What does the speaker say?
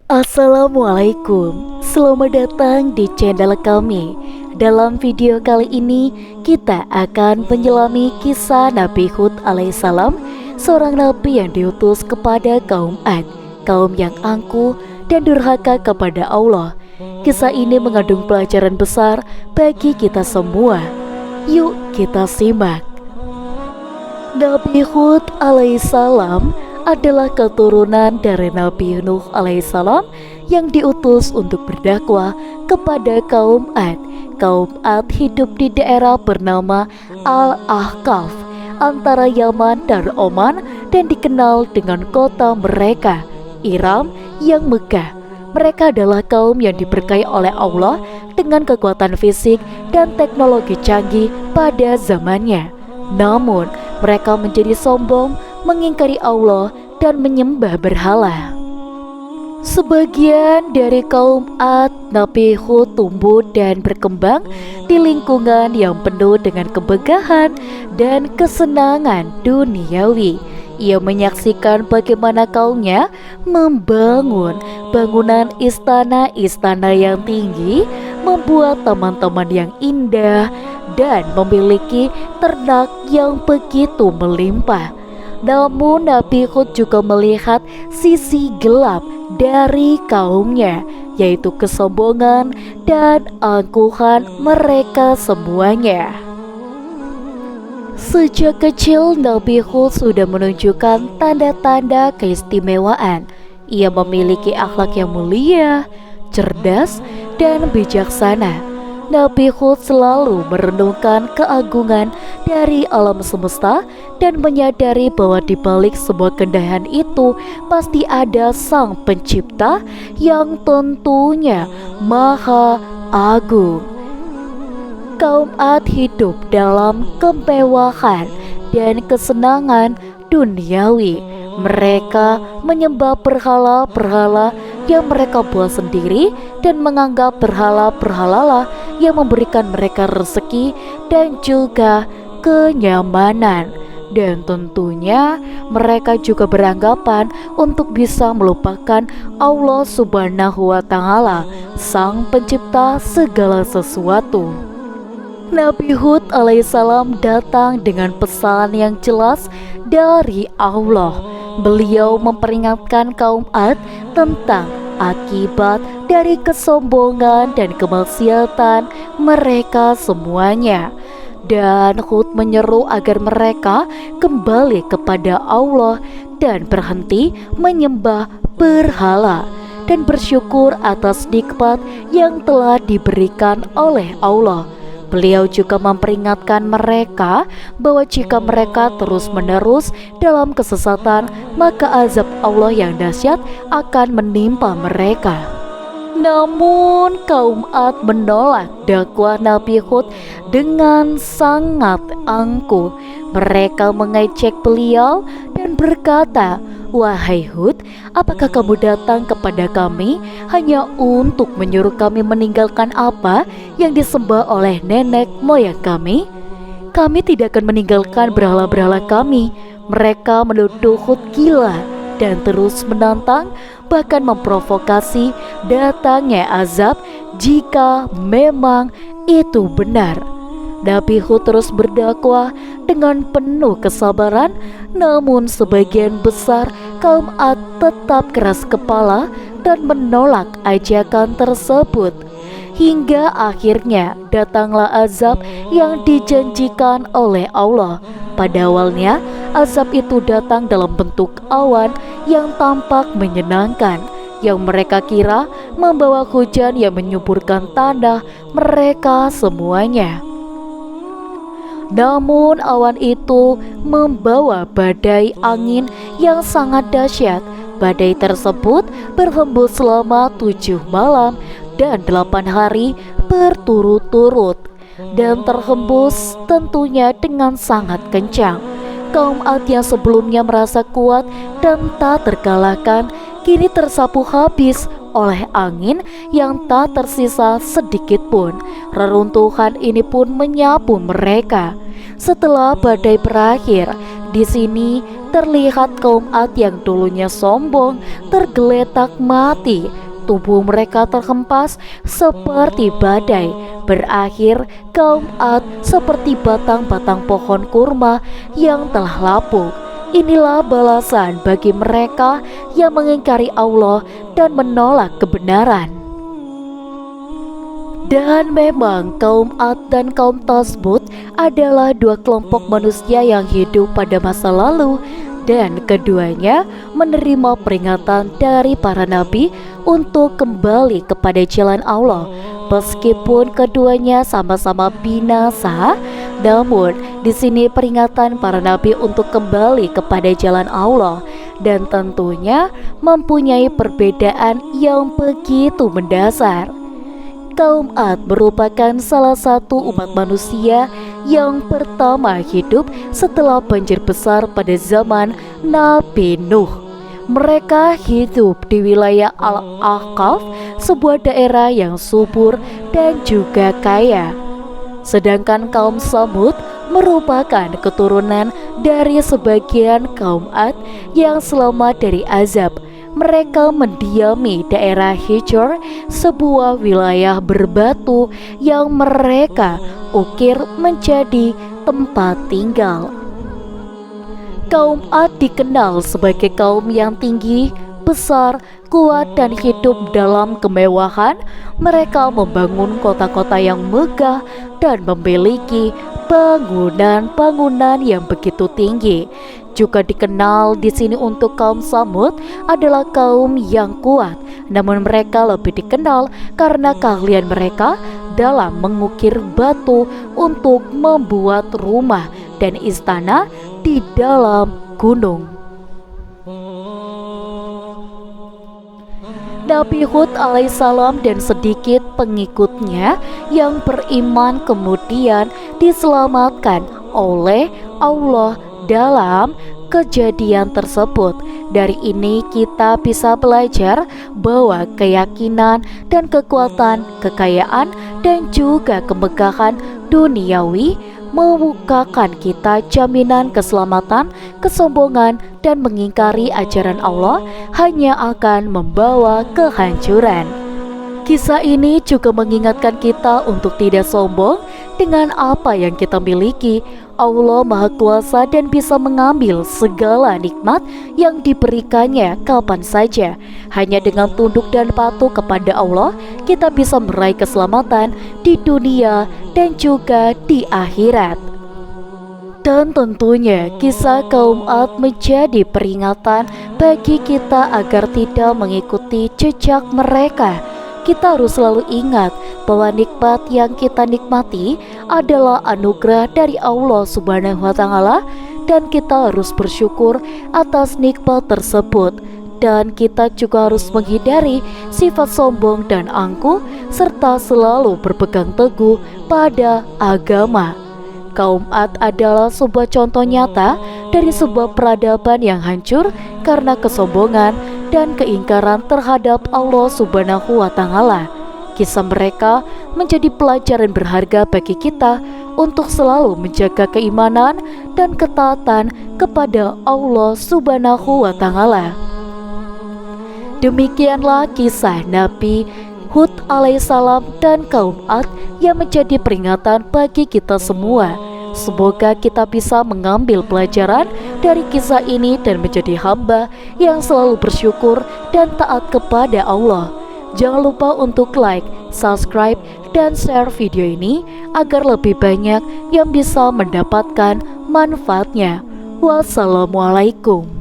Assalamualaikum, selamat datang di channel kami. Dalam video kali ini kita akan menyelami kisah Nabi Hud alaihissalam, seorang nabi yang diutus kepada kaum Ad, kaum yang angkuh dan durhaka kepada Allah. Kisah ini mengandung pelajaran besar bagi kita semua. Yuk kita simak. Nabi Hud alaihissalam adalah keturunan dari Nabi Nuh alaihissalam yang diutus untuk berdakwah kepada kaum Ad. Kaum Ad hidup di daerah bernama Al-Ahqaf antara Yaman dan Oman dan dikenal dengan kota mereka, Iram yang megah. Mereka adalah kaum yang diberkahi oleh Allah dengan kekuatan fisik dan teknologi canggih pada zamannya. Namun mereka menjadi sombong, mengingkari Allah dan menyembah berhala. Sebagian dari kaum Ad, Nabi Hud tumbuh dan berkembang di lingkungan yang penuh dengan kemegahan dan kesenangan duniawi. Ia menyaksikan bagaimana kaumnya membangun bangunan istana-istana yang tinggi, membuat taman-taman yang indah, dan memiliki ternak yang begitu melimpah. Namun Nabi Hud juga melihat sisi gelap dari kaumnya, yaitu kesombongan dan angkuhan mereka semuanya. Sejak kecil Nabi Hud sudah menunjukkan tanda-tanda keistimewaan. Ia memiliki akhlak yang mulia, cerdas, dan bijaksana. Nabi Hud selalu merenungkan keagungan dari alam semesta dan menyadari bahwa di balik semua keindahan itu pasti ada Sang Pencipta yang tentunya Maha Agung. Kaum Ad hidup dalam kemewahan dan kesenangan duniawi. Mereka menyembah berhala-berhala yang mereka buat sendiri dan menganggap berhala-berhala yang memberikan mereka rezeki dan juga kenyamanan. Dan tentunya mereka juga beranggapan untuk bisa melupakan Allah Subhanahu wa Ta'ala, Sang Pencipta segala sesuatu. Nabi Hud alaihissalam datang dengan pesan yang jelas dari Allah. Beliau memperingatkan kaum Ad tentang akibat dari kesombongan dan kemaksiatan mereka semuanya. Dan Hud menyeru agar mereka kembali kepada Allah dan berhenti menyembah berhala dan bersyukur atas nikmat yang telah diberikan oleh Allah. Beliau juga memperingatkan mereka bahwa jika mereka terus-menerus dalam kesesatan, maka azab Allah yang dahsyat akan menimpa mereka. Namun kaum Ad menolak dakwah Nabi Hud dengan sangat angkuh. Mereka mengejek beliau dan berkata, "Wahai Hud, apakah kamu datang kepada kami hanya untuk menyuruh kami meninggalkan apa yang disembah oleh nenek moyang kami? Kami tidak akan meninggalkan berhala-berhala kami." Mereka menuduh Hud gila dan terus menantang, bahkan memprovokasi datangnya azab jika memang itu benar. Nabi Hud terus berdakwah dengan penuh kesabaran, namun sebagian besar kaum Ad tetap keras kepala dan menolak ajakan tersebut. Hingga akhirnya datanglah azab yang dijanjikan oleh Allah. Pada awalnya, azab itu datang dalam bentuk awan yang tampak menyenangkan, yang mereka kira membawa hujan yang menyuburkan tanah mereka semuanya. Namun awan itu membawa badai angin yang sangat dahsyat. Badai tersebut berhembus selama 7 malam dan 8 hari berturut-turut, dan terhembus tentunya dengan sangat kencang. Kaum Ad yang sebelumnya merasa kuat dan tak terkalahkan, kini tersapu habis oleh angin yang tak tersisa sedikit pun. Reruntuhan ini pun menyapu mereka. Setelah badai berakhir, Di sini terlihat kaum Ad yang dulunya sombong tergeletak mati. Tubuh mereka terhempas seperti badai. Berakhir kaum Ad seperti batang-batang pohon kurma yang telah lapuk. Inilah balasan bagi mereka yang mengingkari Allah dan menolak kebenaran. Dan memang kaum Ad dan kaum Tasmud adalah dua kelompok manusia yang hidup pada masa lalu, dan keduanya menerima peringatan dari para nabi untuk kembali kepada jalan Allah. Meskipun keduanya sama-sama binasa, namun di sini peringatan para nabi untuk kembali kepada jalan Allah dan tentunya mempunyai perbedaan yang begitu mendasar. Kaum Ad merupakan salah satu umat manusia yang pertama hidup setelah banjir besar pada zaman Nabi Nuh. Mereka hidup di wilayah Al-Ahqaf, sebuah daerah yang subur dan juga kaya. Sedangkan kaum Tsamud merupakan keturunan dari sebagian kaum Ad yang selamat dari azab. Mereka mendiami daerah Hijr, sebuah wilayah berbatu yang mereka ukir menjadi tempat tinggal. Kaum Ad dikenal sebagai kaum yang tinggi, besar, kuat, dan hidup dalam kemewahan. Mereka membangun kota-kota yang megah dan memiliki bangunan-bangunan yang begitu tinggi. Juga dikenal di sini untuk kaum Tsamud adalah kaum yang kuat, namun mereka lebih dikenal karena keahlian mereka dalam mengukir batu untuk membuat rumah dan istana di dalam gunung. Nabi Hud alaihissalam dan sedikit pengikutnya yang beriman kemudian diselamatkan oleh Allah dalam kejadian tersebut. Dari ini kita bisa belajar bahwa keyakinan dan kekuatan, kekayaan, dan juga kemegahan duniawi membukakan kita jaminan keselamatan. Kesombongan dan mengingkari ajaran Allah hanya akan membawa kehancuran. Kisah ini juga mengingatkan kita untuk tidak sombong dengan apa yang kita miliki. Allah Maha Kuasa dan bisa mengambil segala nikmat yang diberikannya kapan saja. Hanya dengan tunduk dan patuh kepada Allah, kita bisa meraih keselamatan di dunia dan juga di akhirat. Dan tentunya kisah kaum Ad menjadi peringatan bagi kita agar tidak mengikuti jejak mereka. Kita harus selalu ingat bahwa nikmat yang kita nikmati adalah anugerah dari Allah Subhanahu wa Ta'ala, dan kita harus bersyukur atas nikmat tersebut. Dan kita juga harus menghindari sifat sombong dan angkuh, serta selalu berpegang teguh pada agama. Kaum Ad adalah sebuah contoh nyata dari sebuah peradaban yang hancur karena kesombongan dan keingkaran terhadap Allah Subhanahu wa Ta'ala. Kisah mereka menjadi pelajaran berharga bagi kita untuk selalu menjaga keimanan dan ketaatan kepada Allah Subhanahu wa Ta'ala. Demikianlah kisah Nabi Hud alaihissalam dan kaum Ad yang menjadi peringatan bagi kita semua. Semoga kita bisa mengambil pelajaran dari kisah ini dan menjadi hamba yang selalu bersyukur dan taat kepada Allah. Jangan lupa untuk like, subscribe, dan share video ini agar lebih banyak yang bisa mendapatkan manfaatnya. Wassalamualaikum.